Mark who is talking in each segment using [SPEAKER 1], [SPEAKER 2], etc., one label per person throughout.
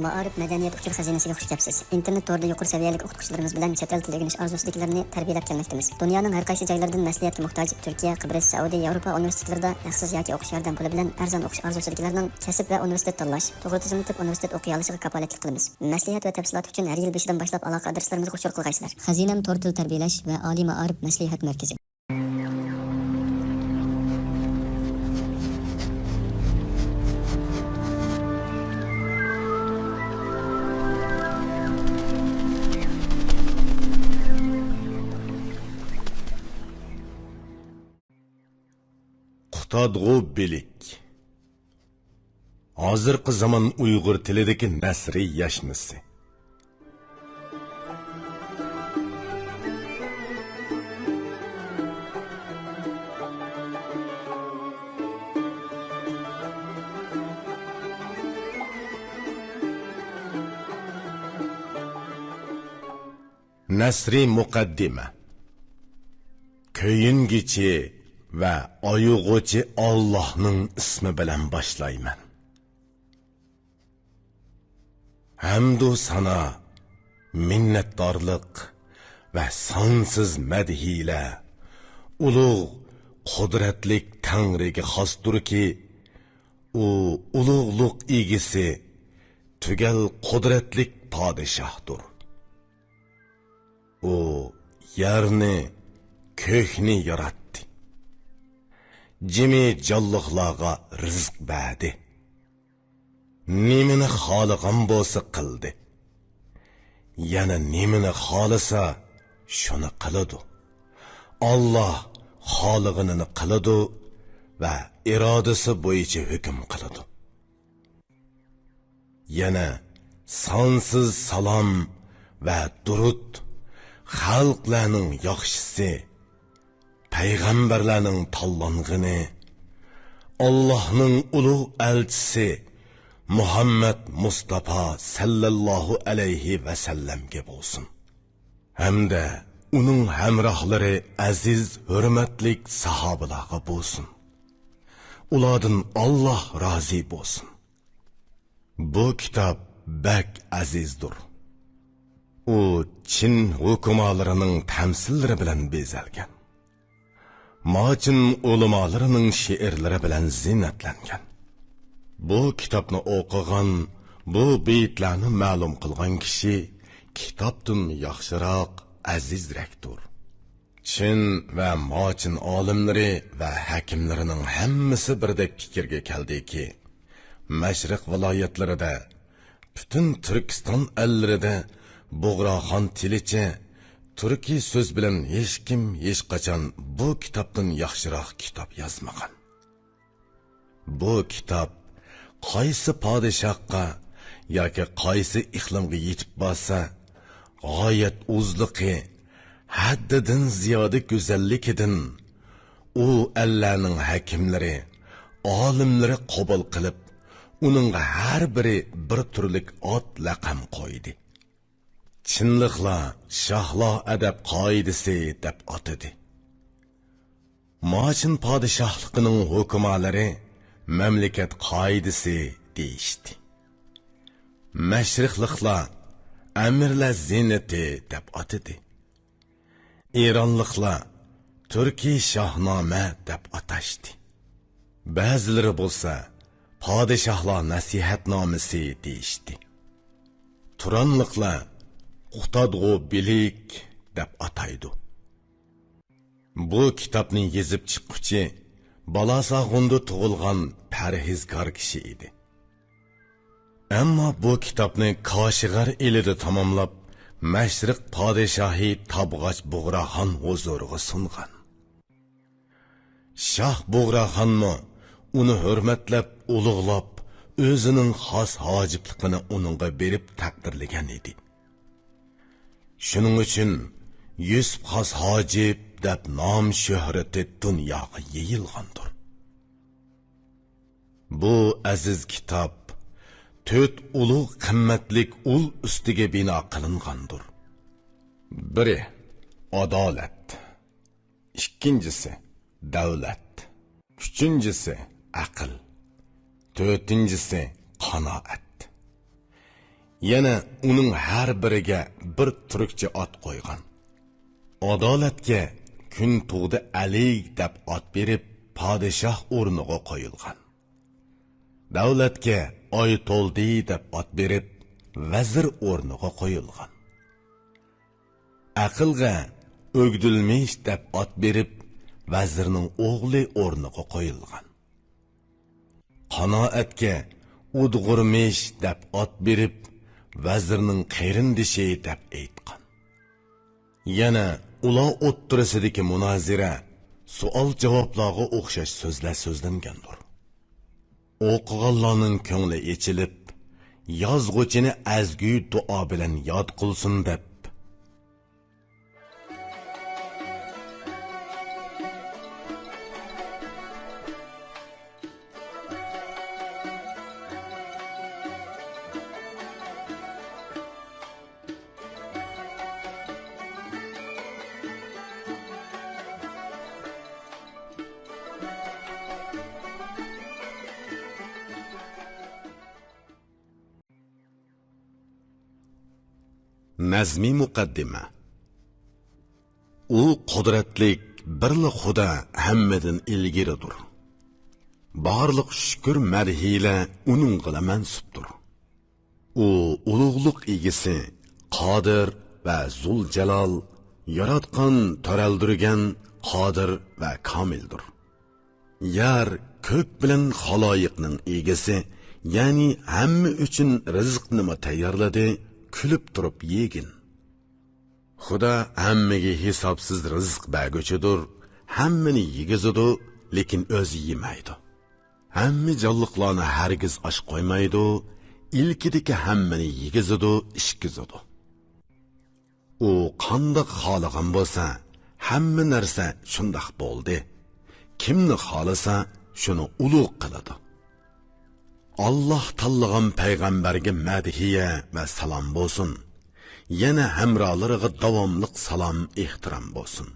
[SPEAKER 1] Ma'arif madaniyat uchur xazinasiga xush kelibsiz. Internet to'rida yuqori saviyali o'qituvchilarimiz bilan chet el tili o'rganish orzusidagilarni tarbiyalab kelmoqdamiz. Dunyoning har qaysi joylaridan maslahatga muhtoj Turkiya, Qibris, Saudiya, Yevropa universitetlarida haqsiz yoki o'qish yordam puli bilan arzon o'qish orzusidagilarning kasb va universitet tanlash, to'g'ri tizimli universitet o'qiy olishiga kafolatlik qilamiz. Maslahat va tafsilot uchun har yil 5 dan boshlab aloqa adreslarimizga qo'shib qilgaysizlar. Xazinam to'rt til tarbiyalash va oliy ma'arif maslahat markazi.
[SPEAKER 2] Qutadg'u bilik. Hozirgi zamon Uyg'ur tilidagi nasriy yashnisi. Nasriy muqaddima. Köyüngichi ve oyug'uchi Allohning ismi bilan boshlayman. Hamdu sana, minnatdorlik ve sonsiz madhiyle ulug' qudratlik Tangriga xosdir ki, u ulug'liq egisi, tugal qudratlik podshohdir. U yerni, ko'kni yaratdi. Jimi jonliqlarga rizq berdi. Nimani xohlagan bo'lsa qildi. Yana nimani xohlasa shuni qiladi. Alloh xohlaganini qiladi va irodasi bo'yicha hukm qiladi. Yana sonsiz salom va durud xalqlarning yaxshisi, payg'ambarlarning tanlang'ini, Allohning ulug' elchisi Muhammad Mustafa sallallohu alayhi va sallamga bo'lsin. Hamda uning hamrohlari aziz, hurmatli sahobalarga bo'lsin. Ulardan Alloh rozi bo'lsin. Bu kitob bak azizdir. U Çin hukumalarining tamsillari bilan bezalgan. Machin ulamolarning she'rlari bilan zinatlangan. Bu kitobni o'qigan, bu beytlarni ma'lum qilgan kishi kitobdan yaxshiroq, azizrakdir. Çin va Machin olimlari va hakimlarining hammasi birdek fikrga keldiki, Mashriq viloyatlarida, butun Turkiston ellarida Bug'roxon tilicha turkiy so'z bilan hech kim hech qachon bu kitobdan yaxshiroq kitob yozmagan. Bu kitob qaysi podshohga yoki qaysi iqlimga yetib borsa, g'oyat uzluqi, haddidan ziyoda go'zalligidan u Allohning hakimlari, olimlari qabul qilib, uning har biri bir turlik ot laqam qo'ydi. Çinliklar Şahlar adab qoidasi deb atadi. Machin podshohligining hukumalari mamlakat qoidasi deyishdi. Mashriqliklar amirlar zinati deb atadi. Eronliklar Turkiy shohnoma deb atashdi. Ba'zilari bo'lsa podshohlar nasihatnomasi deyishdi. Turanliklar Qutadg'u bilik deb ataydi. Bu kitobni yezib chiqquchi Balasag'unda tug'ilgan parhezkor kishi edi. Ammo bu kitobni Koshig'ar elida tamomlab, Mashriq podshohi Tabg'och Bug'roxon huzuriga sungan. Shoh Bug'roxonmi uni hurmatlab, ulug'lab, o'zining xos hojibligini uningga berib taqdirlagan edi. Shuning uchun Yusuf xos hojib deb nom shuhrati dunyoga yeyilgandir. Bu aziz kitob 4 ulug' qimmatlik ul ustiga bino qilingandir. Biri adolat, ikkinchisi davlat, uchinchisi aql, to'rtinchisi qanoat, yana uning har biriga bir turkcha ot qo'ygan. Adolatga kun tug'di alik deb ot berib podshoh o'rniga qo'yilgan. Davlatga oy to'ldi deb ot berib vazir o'rniga qo'yilgan. Aqlga o'gdilmish deb ot berib vazirning o'g'li o'rniga qo'yilgan. Qanoatga udg'urmish deb ot berib vazirning qayrindishi deb aytgan. Yana ular o'ttirisidagi munozira savol javoblarga o'xshash so'zlar so'zlangandir. O'qiganlarning ko'ngli echilib, yozg'uchini azgu duo bilan yod qilsin deb Nazmi muqaddima. U qudratlik birli Xudo hammadan ilgiridir. Barliq shukr madhiyla uningga mansubdir. U ulug'liq egisi, qodir va zul jalol, yaratgan, taraldirgan, qodir va komildir. Yer ko'k bilan xaloyiqning egisi, ya'ni hamma uchun rizqni tayyorladi. Kulib turib yegin. Xudo hammaga hisobsiz rizq berguchidir, hammani yegizidu, lekin o'zi yemaydi. Hamma jonliqlarni hargiz osh qo'ymaydi, ilkidagi hammani yegizidu, ishkizidu. U qandoq xohlagan bo'lsa, hamma narsa shundoq bo'ldi. Kimni xohlasa, shuni ulug' qiladi. Allah tanlagan payg'ambarga madhiya va salom bo'lsin. Yana hamrohlariga davomliq salom, ehtirom bo'lsin.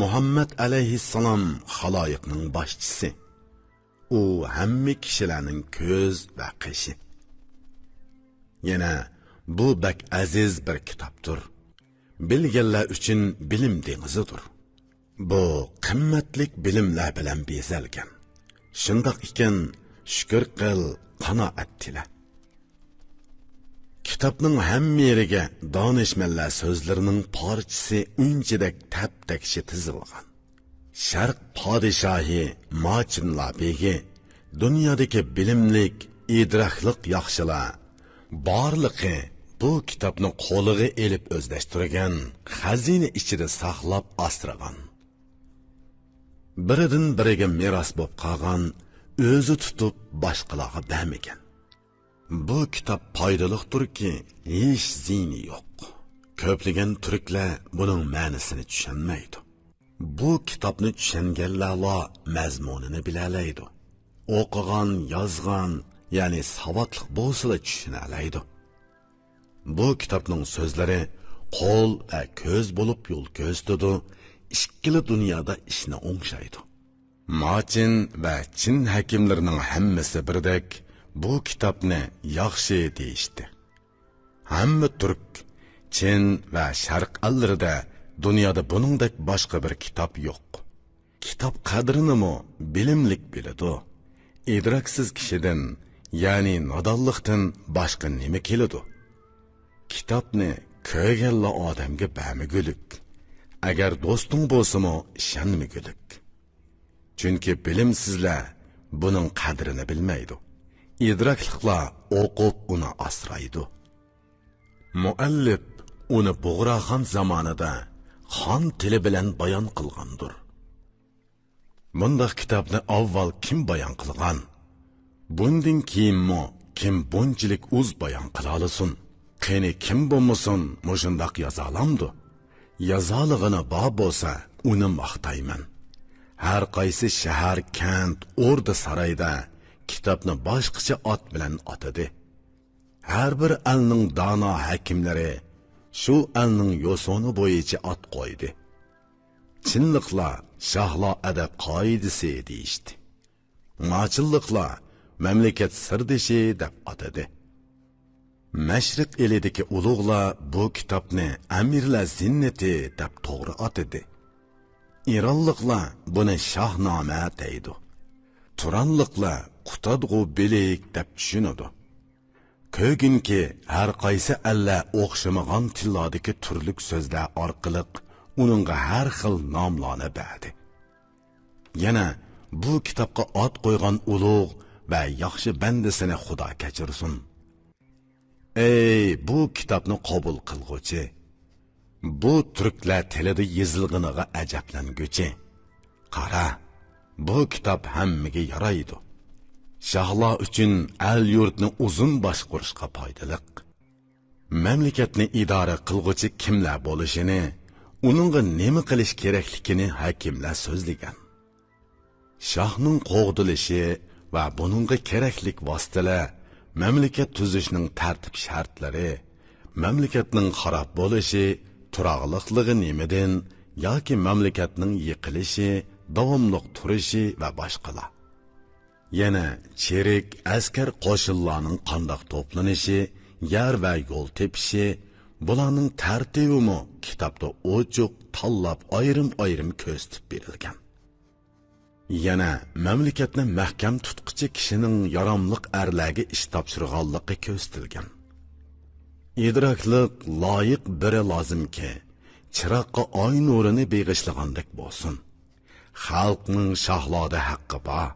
[SPEAKER 2] Muhammad alayhissalom xaloyiqning boshchisi. U hamma kishilarning ko'z va qishi. Yana bu bak aziz bir kitobdir. Bilganlar uchun bilim dengizidir. Bu qimmatlik bilimlar bilan bezalgan. Shundoq ekan, shukr qil, qanoat tila. Kitobning hamma yeriga donishmandlar so'zlarining parchasi unchadek tap-takshi tizilgan. Sharq podshohi Machinlar begi dunyodagi bilimlik, idroqliq yaxshilar borliqi bu kitobni qo'liga elib o'zlashtirgan, xazina ichida saqlab asragan. Biridan biriga meros bo'lib qolgan, o'zi tutib boshqalarga bermagan. Bu kitob foydaliqdirki, hech ziyni yo'q. Ko'plagan turklar buning ma'nosini tushunmaydi. Bu kitobni tushunganlar mazmunini bilalaydi. O'qigan, yozgan, ya'ni savodli bo'lsa tushunalaydi. Bu kitobning so'zlari qo'l va ko'z bo'lib yo'l ko'rsatadi. Ikkili dunyoda ishni o'ngshaydi. Machin va Chin hakimlarining hammasi birdek bu kitobni yaxshi deyishdi. Hamma turk, Chin va Sharq allarida dunyoda buningdek boshqa bir kitob yo'q. Kitob qadrini bilimlik biladi. Idroksiz kishidan, ya'ni nodonlikdan boshqa nima keladi? Kitobni ko'rganlar odamga bermagulik. Agar do'sting bo'lsa-mo, ishonmagulik. Chunki bilimsizlar buning qadrini bilmaydi. Idrokliklar o'qib uni asraydi. Muallif uni Bug'roxon zamonida xon tili bilan bayon qilgandir. Bunday kitobni avval kim bayon qilgan? Bundan keyinmi kim bunchalik o'z bayon qila olsin? Qani kim bo'lmasin, mushundoq yoza olamdi? Yozalig'ini bor bo'lsa, uni maqtayman. Har qaysi shahar, kent, o'rda saroyda kitobni boshqacha ot bilan otadi. Har bir elning dono hakimlari shu elning yo'soni bo'yicha ot qo'ydi. Chinliqlar shohlar adab qoidasi deyishdi. Machilliqlar mamlakat sirdishi deb otadi. Mashriq elidagi ulug'lar bu kitobni Amirlar zinnati deb to'g'ri atadi. İranlıqlar buni Shahnoma deydi. Turanlıqlar Qutadg'u bilik deb tushunadi. Ko'ginki har qaysi alla o'xshamagan tillardagi turlik so'zlar orqali uningga har xil nomlarni berdi. Yana bu kitobga ot qo'ygan ulug' va yaxshi bandasini Xudo kechirsin. Ey bu kitobni qabul qilg'uchi, bu turklar tilida yozilganiga ajablanguchi. Qara, bu kitob hammaga yaraydi. Shahlar uchun al-yurtni uzun boshqarishga foydaliq. Mamlakatni idora qilg'uchi kimlar bo'lishini, uningga nima qilish kerakligini hakimlar so'zlagan. Shahning qo'g'dilishi va buningga keraklik vositalar, mamlakat tuzishning tartib shartlari, mamlakatning xarob bo'lishi, turaqliqligi nimidan yoki mamlakatning yiqilishi, davomliq turishi va boshqalar. Yana cherik askar qo'shinlarning qandoq to'planishi, yer va yo'l tepishi, bularning tartibi kitobda ochiq tanlab ayrim-ayrim ko'rsatib berilgan. Yana mamlakatni mahkam tutqichi kishining yaramliq arlarga ish topshirganligi ko'rsatilgan. Idrokliq loyiq biri lozimki, chiroqqa oy nurini beg'ishlagandek bo'lsin. Xalqning shahloda haqqi bor.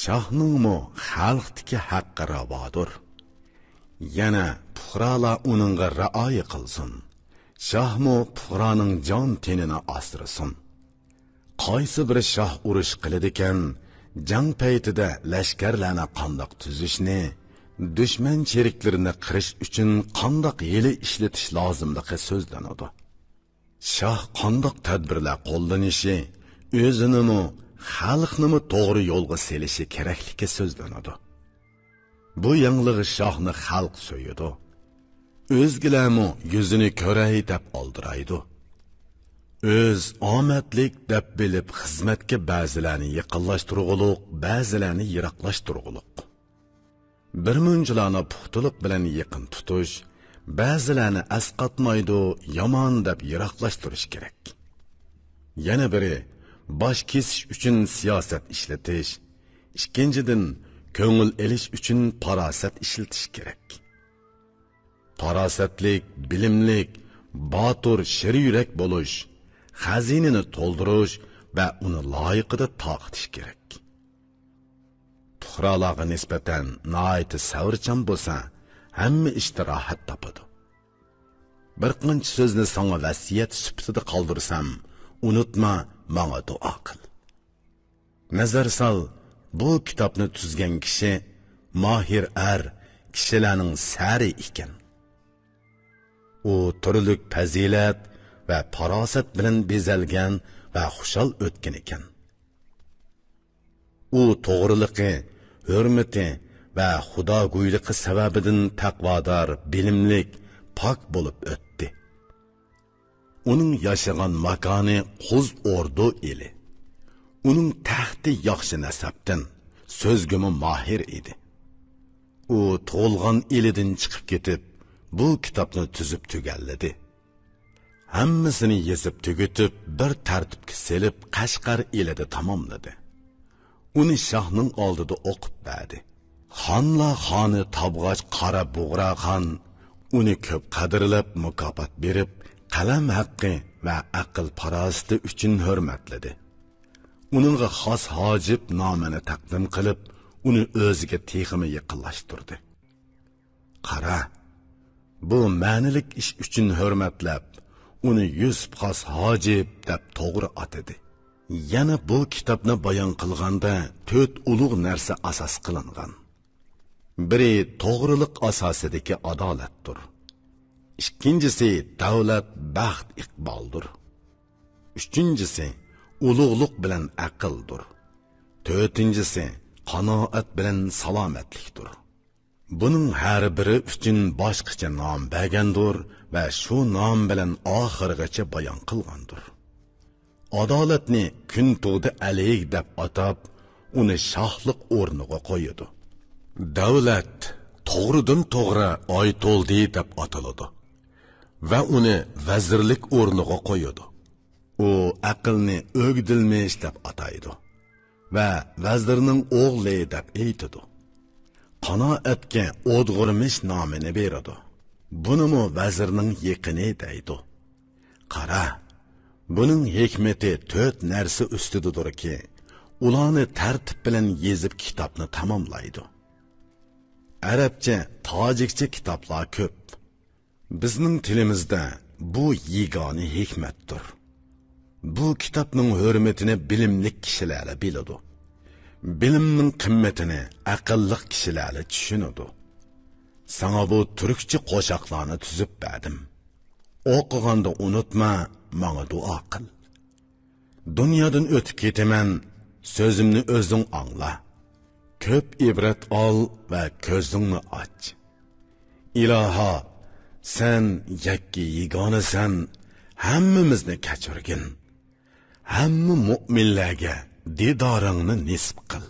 [SPEAKER 2] Shahningmi xalqdagi haqqi ravodir. Yana fuqarolar uningga rioya qilsin. Shahmu fuqaroning jon tenini asrasin. Qaysi bir shah urush qiladigan, jang paytida lashkarlarni qandoq tuzishni, dushman sheriklarini qirish uchun qandoq yili ishlatish lozimligi so'zlanadi. Shah qandoq tadbirlar qo'llanishi, o'zinimi, xalqnimi to'g'ri yo'lga selishi kerakligi so'zlanadi. Bu yangilig'i shohni xalq so'yadi. O'zgilarmi yuzini ko'ray deb oldiraydi. Öz omadlik deb bilib xizmatga ba'zilarni yaqinlashtirgulik, ba'zilarni yiroqlashtirgulik. Bir munchilarni puxtalik bilan yaqin tutish, ba'zilarni asqatmaydi, yomon deb yiroqlashtirish kerak. Yana biri bosh kesish uchun siyosat ishlatish, ikkinchidan ko'ngil elish uchun farosat ishlatish kerak. Farosatlik, bilimlik, botur, shir yurak bo'lish, xazinini to'ldirish va uni loyiqida taqtish kerak. Fuqarolarga nisbatan noiti savrchan bo'lsa, hamma ishda rohat topadi. Bir qancha so'zni senga vasiyat sifatida qoldirsam, unutma, menga duo qil. Nazar sol, bu kitobni tuzgan kishi mohir kishilarning sari ekan. U turlik fazilat va farosat bilan bezalgan va xushal o'tgan ekan. U to'g'riligi, hurmati va xudogo'yligi sababidan taqvodor, bilimlik, pok bo'lib o'tdi. Uning yashagan makoni Qo'z Ordu eli. Uning taxti yaxshi nasabdan, so'zgimi mohir edi. U tug'ilgan elidan chiqib ketib, bu kitobni tuzib tugalladi. Hammasini yezib tugutib, bir tartibga selib, Qashqar elida tamomladi. Uni shohning oldida o'qib berdi. Xonlar xoni Tabg'och Qora Bug'ra xon uni ko'p qadrlab, mukofot berib, qalam haqqi va aql farosati uchun hurmatladi. Uningga xos hojib nomini taqdim qilib, uni o'ziga texmi yaqinlashtirdi. Qara, bu ma'nilik ish uchun hurmatlab, uni Yusuf xos hojib deb to'g'ri atadi. Yana bu kitobni bayon qilganda 4 ulug' narsa asos qilingan. Biri to'g'rilik asosidagi adolatdir. Ikkinchisi davlat, baxt, iqboldir. Uchinchisi ulug'liq bilan aqldir. To'rtinchisi qanoat bilan salomatlikdir. Buning har biri uchun boshqacha nom bergandir va shu nom bilan oxirigacha bayon qilgandir. Adolatni kun tug'di alayk deb atab, uni shohlik o'rniga qo'yadi. Davlat, to'g'ridan to'g'ri Oyto'ldi deb ataladi va uni vazirlik o'rniga qo'yadi. U aqlni o'gdilmish deb ataydi va vazirning o'g'li deb aytadi. Qanoatga o'dg'irmish nomini beradi. Bunimi vazirning yaqini deydi. Qara, buning hikmati 4 narsa ustidadirki, ularni tartib bilan yezib kitobni tamomlaydi. Arabcha, tojikcha kitoblar ko'p. Bizning tilimizda bu yegona hikmatdir. Bu kitobning hurmatini bilimli kishilar biladi. Bilimning qimmatini aqlli kishilar tushunadi. Sana bu turkcha qo'shiqlarni tuzib berdim. O'qiganda unutma, menga duo qil. Dunyodan o'tib ketaman, so'zimni o'zing angla. Ko'p ibrat ol va ko'zingni och. Iloho, sen yakki yegonasan, hammamizni kechirgin. Hamma mu'minlarga didoringni nisb qil.